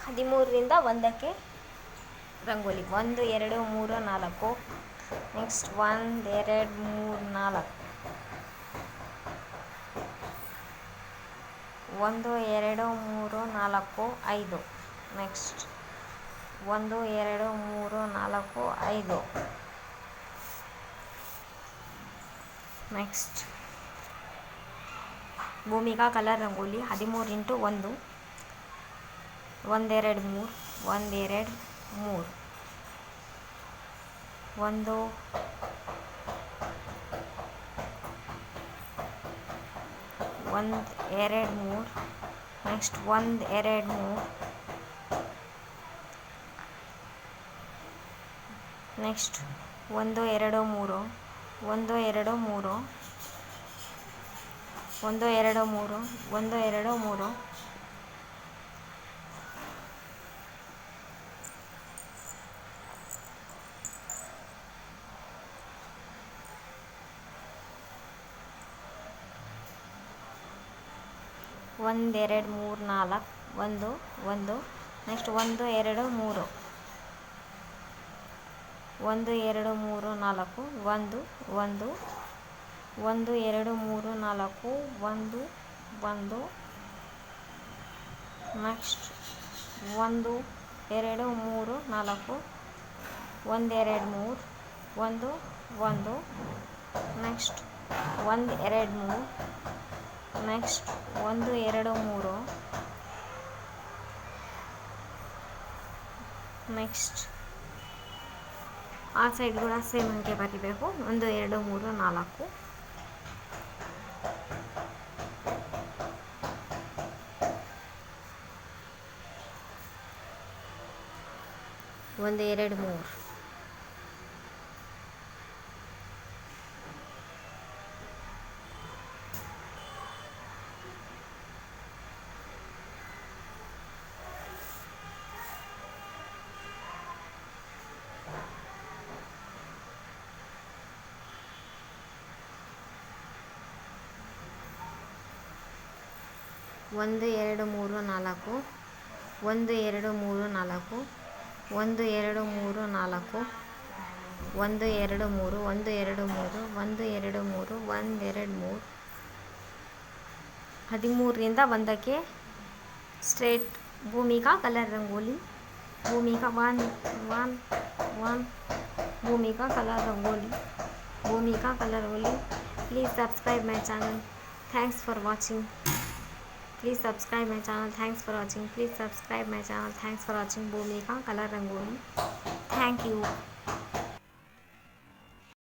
13ರಿಂದ 1ಕ್ಕೆ rangoli 1 2 3 4. Next 1 2 3 4. 1 2 3 4 5. Next 1 2 3 4 5. Next Bhumika colour rangoli 13 × 1. 1 2 3. 1 2 3. 1 1 2 3. Next 1 2 3. Next 1 2 3. 1 2 3. 1 2 3. 1 2 3. ಒಂದು ಎರಡು ಮೂರು ನಾಲ್ಕು 1 1. Next 1 2 3. 1 2 3 4 1 1. 1 2 3 4 1 1. Next 1 2 3 4 1 2 3 1 1. Next 1 2 3. Next 1 2 3. Next ಆ ಸೈಡ್ ಕೂಡ ಸೇಮ್ ಹಂಗೆ ಬರಿಬೇಕು 1 2 3 4. 1 2 3. 1 2 3 4. 1 2 3 4. 1 2 3 4. 1 2 3. 1 2 3. 1 2 3. 1 2 3. 13ರಿಂದ 1ಕ್ಕೆ straight Bhumika colour rangoli. Bhumika 1 1 1. Bhumika colour rangoli. Bhumika colour rangoli. Please subscribe my channel. Thanks for watching. Please subscribe my channel. Thanks for watching. Please subscribe my channel. Thanks for watching Bhumika Color Rangoli. Thank you.